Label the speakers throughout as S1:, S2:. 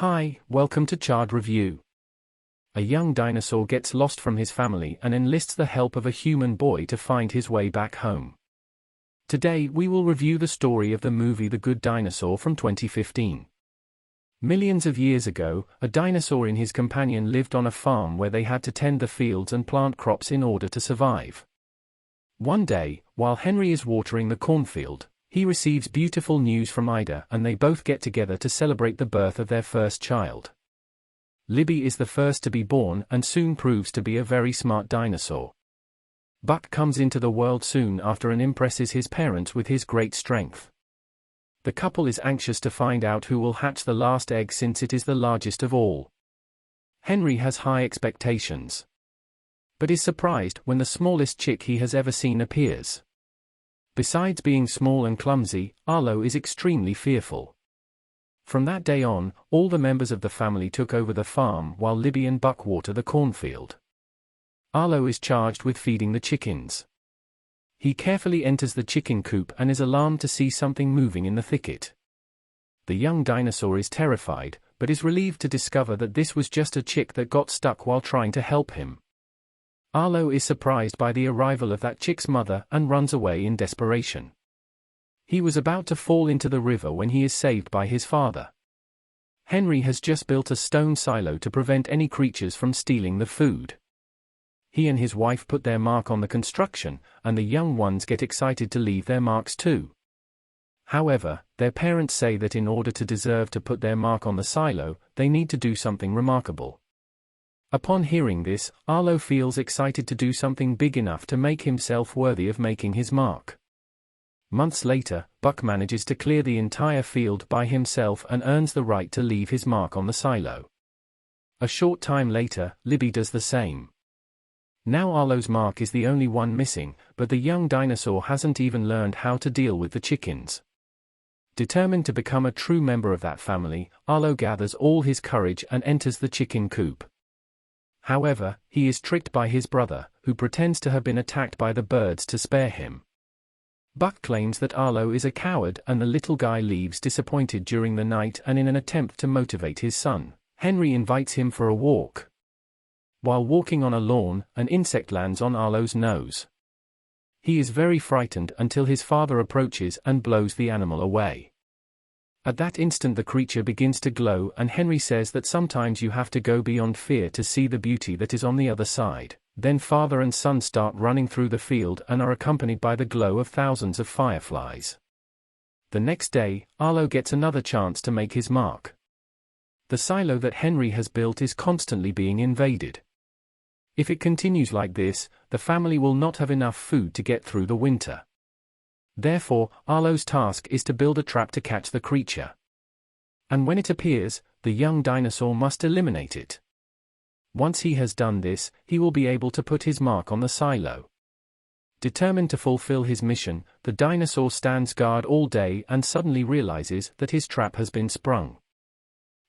S1: Hi, welcome to Chard Review. A young dinosaur gets lost from his family and enlists the help of a human boy to find his way back home. Today we will review the story of the movie The Good Dinosaur from 2015. Millions of years ago, a dinosaur and his companion lived on a farm where they had to tend the fields and plant crops in order to survive. One day, while Henry is watering the cornfield, he receives beautiful news from Ida and they both get together to celebrate the birth of their first child. Libby is the first to be born and soon proves to be a very smart dinosaur. Buck comes into the world soon after and impresses his parents with his great strength. The couple is anxious to find out who will hatch the last egg since it is the largest of all. Henry has high expectations, but is surprised when the smallest chick he has ever seen appears. Besides being small and clumsy, Arlo is extremely fearful. From that day on, all the members of the family took over the farm while Libby and Buck water the cornfield. Arlo is charged with feeding the chickens. He carefully enters the chicken coop and is alarmed to see something moving in the thicket. The young dinosaur is terrified, but is relieved to discover that this was just a chick that got stuck while trying to help him. Arlo is surprised by the arrival of that chick's mother and runs away in desperation. He was about to fall into the river when he is saved by his father. Henry has just built a stone silo to prevent any creatures from stealing the food. He and his wife put their mark on the construction, and the young ones get excited to leave their marks too. However, their parents say that in order to deserve to put their mark on the silo, they need to do something remarkable. Upon hearing this, Arlo feels excited to do something big enough to make himself worthy of making his mark. Months later, Buck manages to clear the entire field by himself and earns the right to leave his mark on the silo. A short time later, Libby does the same. Now Arlo's mark is the only one missing, but the young dinosaur hasn't even learned how to deal with the chickens. Determined to become a true member of that family, Arlo gathers all his courage and enters the chicken coop. However, he is tricked by his brother, who pretends to have been attacked by the birds to spare him. Buck claims that Arlo is a coward and the little guy leaves disappointed during the night, and in an attempt to motivate his son, Henry invites him for a walk. While walking on a lawn, an insect lands on Arlo's nose. He is very frightened until his father approaches and blows the animal away. At that instant the creature begins to glow, and Henry says that sometimes you have to go beyond fear to see the beauty that is on the other side. Then father and son start running through the field and are accompanied by the glow of thousands of fireflies. The next day, Arlo gets another chance to make his mark. The silo that Henry has built is constantly being invaded. If it continues like this, the family will not have enough food to get through the winter. Therefore, Arlo's task is to build a trap to catch the creature. And when it appears, the young dinosaur must eliminate it. Once he has done this, he will be able to put his mark on the silo. Determined to fulfill his mission, the dinosaur stands guard all day and suddenly realizes that his trap has been sprung.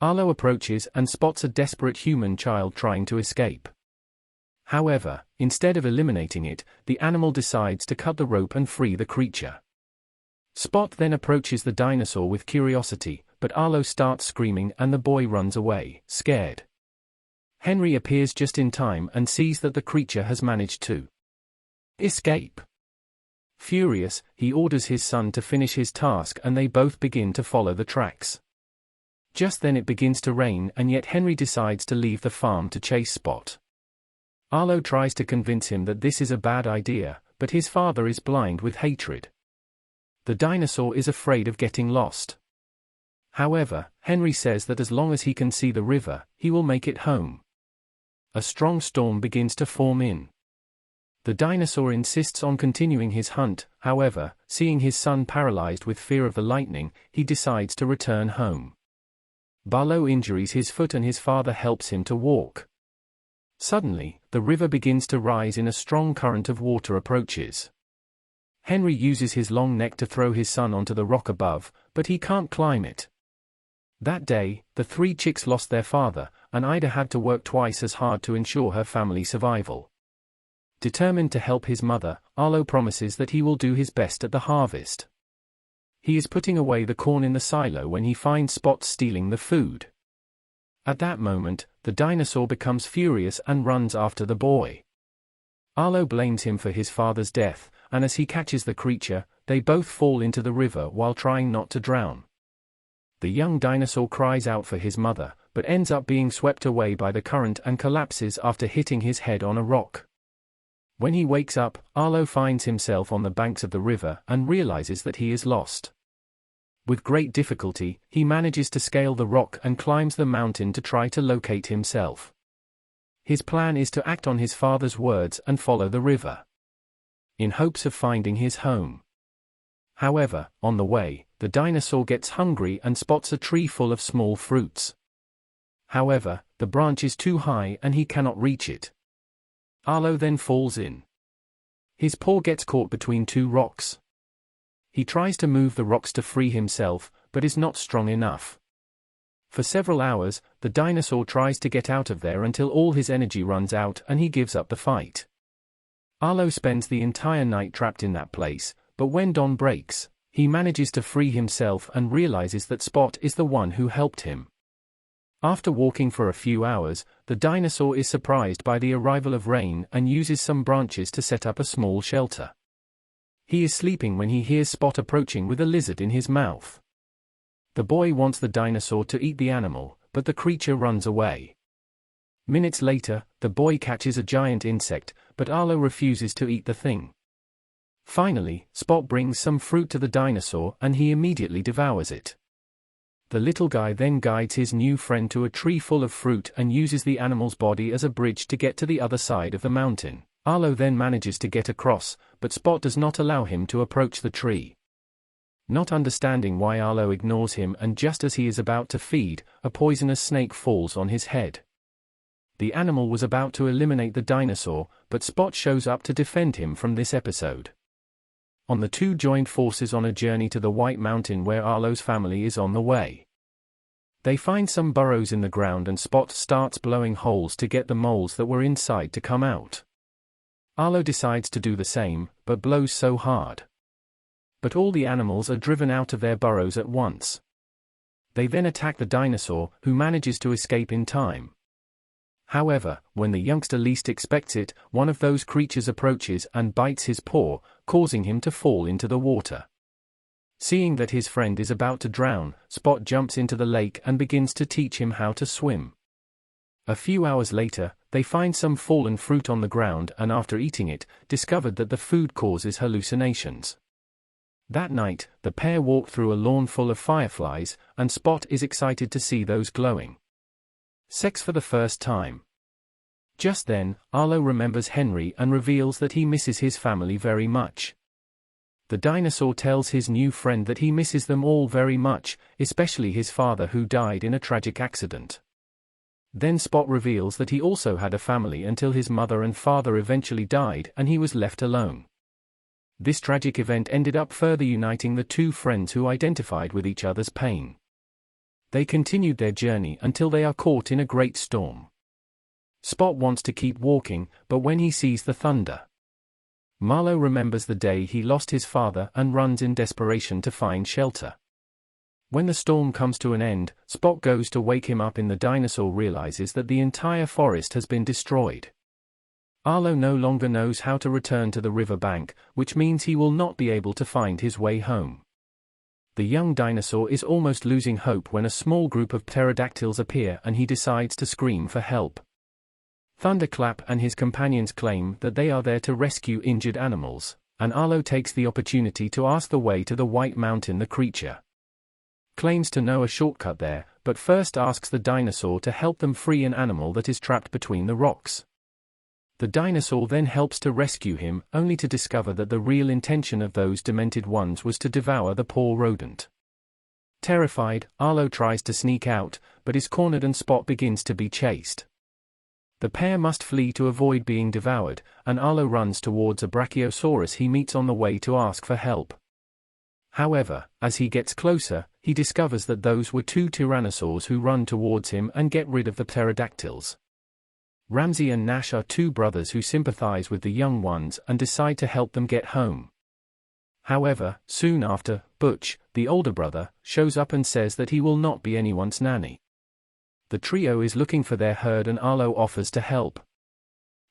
S1: Arlo approaches and spots a desperate human child trying to escape. However, instead of eliminating it, the animal decides to cut the rope and free the creature. Spot then approaches the dinosaur with curiosity, but Arlo starts screaming and the boy runs away, scared. Henry appears just in time and sees that the creature has managed to escape. Furious, he orders his son to finish his task and they both begin to follow the tracks. Just then it begins to rain, and yet Henry decides to leave the farm to chase Spot. Arlo tries to convince him that this is a bad idea, but his father is blind with hatred. The dinosaur is afraid of getting lost. However, Henry says that as long as he can see the river, he will make it home. A strong storm begins to form in. The dinosaur insists on continuing his hunt, however, seeing his son paralyzed with fear of the lightning, he decides to return home. Barlow injures his foot and his father helps him to walk. Suddenly, the river begins to rise and a strong current of water approaches. Henry uses his long neck to throw his son onto the rock above, but he can't climb it. That day, the three chicks lost their father, and Ida had to work twice as hard to ensure her family survival. Determined to help his mother, Arlo promises that he will do his best at the harvest. He is putting away the corn in the silo when he finds Spot stealing the food. At that moment, the dinosaur becomes furious and runs after the boy. Arlo blames him for his father's death, and as he catches the creature, they both fall into the river while trying not to drown. The young dinosaur cries out for his mother, but ends up being swept away by the current and collapses after hitting his head on a rock. When he wakes up, Arlo finds himself on the banks of the river and realizes that he is lost. With great difficulty, he manages to scale the rock and climbs the mountain to try to locate himself. His plan is to act on his father's words and follow the river, in hopes of finding his home. However, on the way, the dinosaur gets hungry and spots a tree full of small fruits. However, the branch is too high and he cannot reach it. Arlo then falls in. His paw gets caught between two rocks. He tries to move the rocks to free himself, but is not strong enough. For several hours, the dinosaur tries to get out of there until all his energy runs out and he gives up the fight. Arlo spends the entire night trapped in that place, but when dawn breaks, he manages to free himself and realizes that Spot is the one who helped him. After walking for a few hours, the dinosaur is surprised by the arrival of rain and uses some branches to set up a small shelter. He is sleeping when he hears Spot approaching with a lizard in his mouth. The boy wants the dinosaur to eat the animal, but the creature runs away. Minutes later, the boy catches a giant insect, but Arlo refuses to eat the thing. Finally, Spot brings some fruit to the dinosaur and he immediately devours it. The little guy then guides his new friend to a tree full of fruit and uses the animal's body as a bridge to get to the other side of the mountain. Arlo then manages to get across, but Spot does not allow him to approach the tree. Not understanding why Arlo ignores him, and just as he is about to feed, a poisonous snake falls on his head. The animal was about to eliminate the dinosaur, but Spot shows up to defend him from this episode. The two joined forces on a journey to the White Mountain where Arlo's family is on the way. They find some burrows in the ground and Spot starts blowing holes to get the moles that were inside to come out. Arlo decides to do the same, but blows so hard. But all the animals are driven out of their burrows at once. They then attack the dinosaur, who manages to escape in time. However, when the youngster least expects it, one of those creatures approaches and bites his paw, causing him to fall into the water. Seeing that his friend is about to drown, Spot jumps into the lake and begins to teach him how to swim. A few hours later, they find some fallen fruit on the ground and after eating it, discovered that the food causes hallucinations. That night, the pair walk through a lawn full of fireflies, and Spot is excited to see those glowing sex for the first time. Just then, Arlo remembers Henry and reveals that he misses his family very much. The dinosaur tells his new friend that he misses them all very much, especially his father who died in a tragic accident. Then Spot reveals that he also had a family until his mother and father eventually died and he was left alone. This tragic event ended up further uniting the two friends who identified with each other's pain. They continued their journey until they are caught in a great storm. Spot wants to keep walking, but when he sees the thunder, Marlowe remembers the day he lost his father and runs in desperation to find shelter. When the storm comes to an end, Spot goes to wake him up and the dinosaur realizes that the entire forest has been destroyed. Arlo no longer knows how to return to the river bank, which means he will not be able to find his way home. The young dinosaur is almost losing hope when a small group of pterodactyls appear and he decides to scream for help. Thunderclap and his companions claim that they are there to rescue injured animals, and Arlo takes the opportunity to ask the way to the White Mountain. The creature claims to know a shortcut there, but first asks the dinosaur to help them free an animal that is trapped between the rocks. The dinosaur then helps to rescue him, only to discover that the real intention of those demented ones was to devour the poor rodent. Terrified, Arlo tries to sneak out, but is cornered and Spot begins to be chased. The pair must flee to avoid being devoured, and Arlo runs towards a brachiosaurus he meets on the way to ask for help. However, as he gets closer, he discovers that those were two tyrannosaurs who run towards him and get rid of the pterodactyls. Ramsey and Nash are two brothers who sympathize with the young ones and decide to help them get home. However, soon after, Butch, the older brother, shows up and says that he will not be anyone's nanny. The trio is looking for their herd and Arlo offers to help.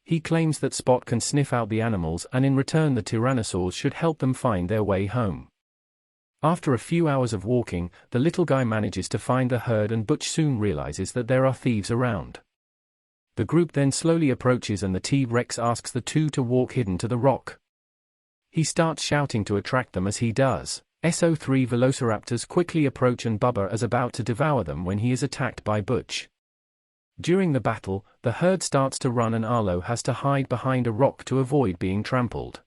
S1: He claims that Spot can sniff out the animals and in return the tyrannosaurs should help them find their way home. After a few hours of walking, the little guy manages to find the herd and Butch soon realizes that there are thieves around. The group then slowly approaches and the T-Rex asks the two to walk hidden to the rock. He starts shouting to attract them as he does. SO3 velociraptors quickly approach and Bubba is about to devour them when he is attacked by Butch. During the battle, the herd starts to run and Arlo has to hide behind a rock to avoid being trampled.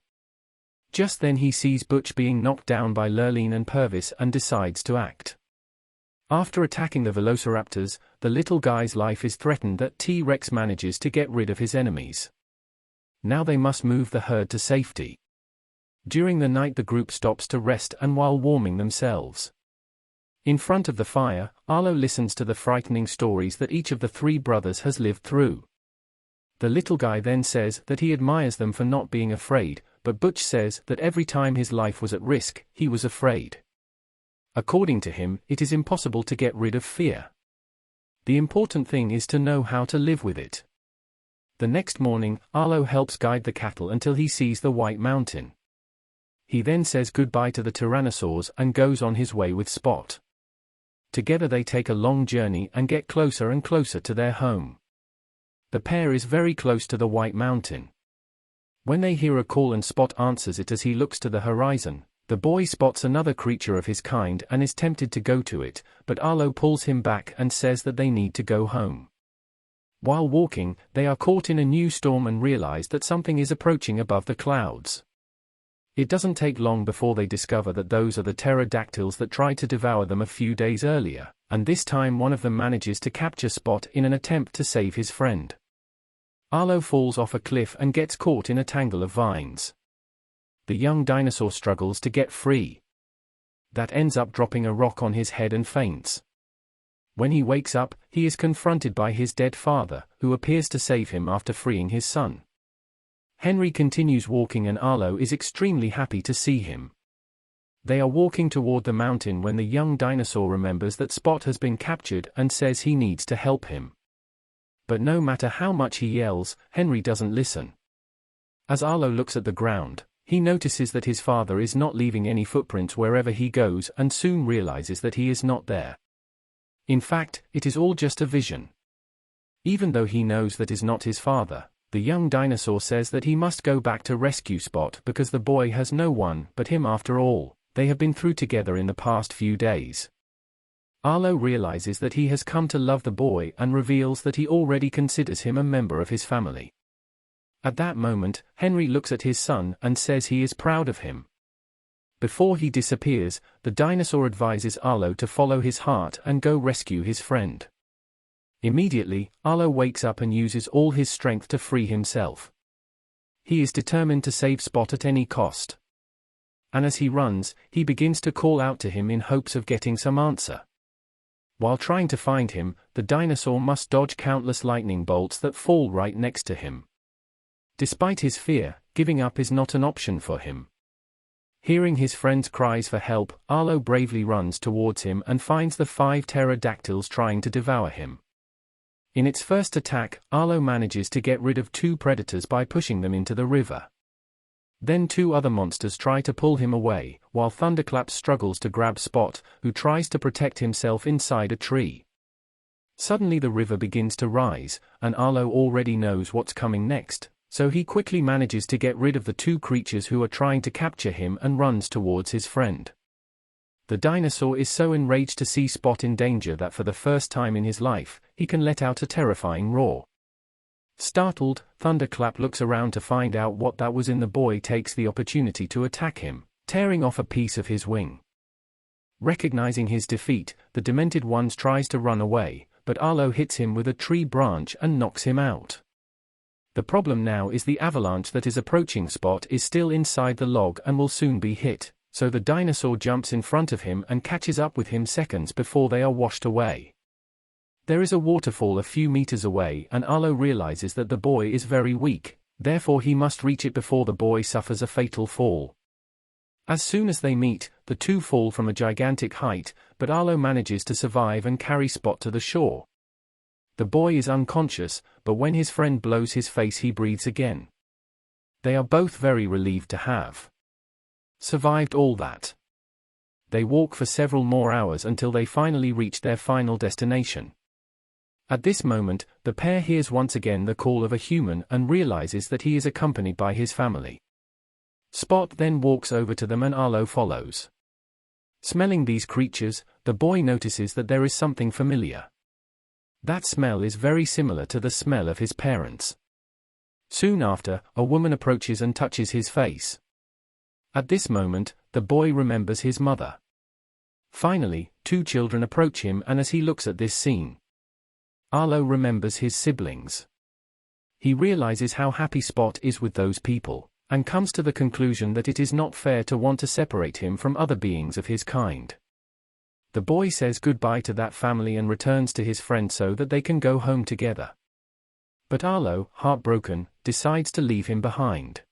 S1: Just then he sees Butch being knocked down by Lurleen and Purvis and decides to act. After attacking the velociraptors, the little guy's life is threatened that T-Rex manages to get rid of his enemies. Now they must move the herd to safety. During the night the group stops to rest and while warming themselves. In front of the fire, Arlo listens to the frightening stories that each of the three brothers has lived through. The little guy then says that he admires them for not being afraid, but Butch says that every time his life was at risk, he was afraid. According to him, it is impossible to get rid of fear. The important thing is to know how to live with it. The next morning, Arlo helps guide the cattle until he sees the White Mountain. He then says goodbye to the tyrannosaurs and goes on his way with Spot. Together they take a long journey and get closer and closer to their home. The pair is very close to the White Mountain. When they hear a call and Spot answers it as he looks to the horizon, the boy spots another creature of his kind and is tempted to go to it, but Arlo pulls him back and says that they need to go home. While walking, they are caught in a new storm and realize that something is approaching above the clouds. It doesn't take long before they discover that those are the pterodactyls that tried to devour them a few days earlier, and this time one of them manages to capture Spot in an attempt to save his friend. Arlo falls off a cliff and gets caught in a tangle of vines. The young dinosaur struggles to get free. That ends up dropping a rock on his head and faints. When he wakes up, he is confronted by his dead father, who appears to save him after freeing his son. Henry continues walking and Arlo is extremely happy to see him. They are walking toward the mountain when the young dinosaur remembers that Spot has been captured and says he needs to help him. But no matter how much he yells, Henry doesn't listen. As Arlo looks at the ground, he notices that his father is not leaving any footprints wherever he goes and soon realizes that he is not there. In fact, it is all just a vision. Even though he knows that is not his father, the young dinosaur says that he must go back to rescue Spot because the boy has no one but him after all they have been through together in the past few days. Arlo realizes that he has come to love the boy and reveals that he already considers him a member of his family. At that moment, Henry looks at his son and says he is proud of him. Before he disappears, the dinosaur advises Arlo to follow his heart and go rescue his friend. Immediately, Arlo wakes up and uses all his strength to free himself. He is determined to save Spot at any cost. And as he runs, he begins to call out to him in hopes of getting some answer. While trying to find him, the dinosaur must dodge countless lightning bolts that fall right next to him. Despite his fear, giving up is not an option for him. Hearing his friend's cries for help, Arlo bravely runs towards him and finds the 5 pterodactyls trying to devour him. In its first attack, Arlo manages to get rid of 2 predators by pushing them into the river. Then 2 other monsters try to pull him away, while Thunderclap struggles to grab Spot, who tries to protect himself inside a tree. Suddenly the river begins to rise, and Arlo already knows what's coming next, so he quickly manages to get rid of the 2 creatures who are trying to capture him and runs towards his friend. The dinosaur is so enraged to see Spot in danger that for the first time in his life, he can let out a terrifying roar. Startled, Thunderclap looks around to find out what that was and the boy takes the opportunity to attack him, tearing off a piece of his wing. Recognizing his defeat, the demented ones tries to run away, but Arlo hits him with a tree branch and knocks him out. The problem now is the avalanche that is approaching Spot is still inside the log and will soon be hit, so the dinosaur jumps in front of him and catches up with him seconds before they are washed away. There is a waterfall a few meters away and Arlo realizes that the boy is very weak, therefore he must reach it before the boy suffers a fatal fall. As soon as they meet, the 2 fall from a gigantic height, but Arlo manages to survive and carry Spot to the shore. The boy is unconscious, but when his friend blows his face he breathes again. They are both very relieved to have survived all that. They walk for several more hours until they finally reach their final destination. At this moment, the pair hears once again the call of a human and realizes that he is accompanied by his family. Spot then walks over to them and Arlo follows. Smelling these creatures, the boy notices that there is something familiar. That smell is very similar to the smell of his parents. Soon after, a woman approaches and touches his face. At this moment, the boy remembers his mother. Finally, two children approach him, and as he looks at this scene, Arlo remembers his siblings. He realizes how happy Spot is with those people, and comes to the conclusion that it is not fair to want to separate him from other beings of his kind. The boy says goodbye to that family and returns to his friend so that they can go home together. But Arlo, heartbroken, decides to leave him behind.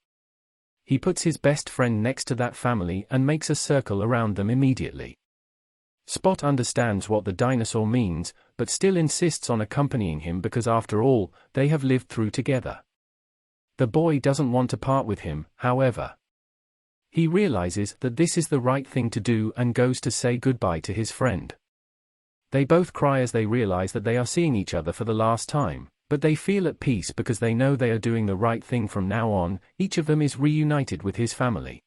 S1: He puts his best friend next to that family and makes a circle around them immediately. Spot understands what the dinosaur means, but still insists on accompanying him because after all, they have lived through together. The boy doesn't want to part with him, however. He realizes that this is the right thing to do and goes to say goodbye to his friend. They both cry as they realize that they are seeing each other for the last time, but they feel at peace because they know they are doing the right thing from now on. Each of them is reunited with his family.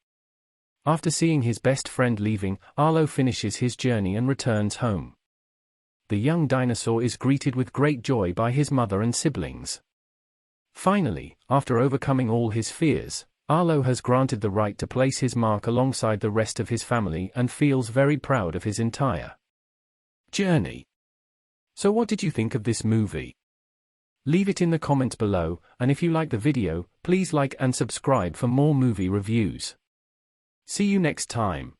S1: After seeing his best friend leaving, Arlo finishes his journey and returns home. The young dinosaur is greeted with great joy by his mother and siblings. Finally, after overcoming all his fears, Arlo has granted the right to place his mark alongside the rest of his family and feels very proud of his entire journey. So what did you think of this movie? Leave it in the comments below, and if you like the video, please like and subscribe for more movie reviews. See you next time.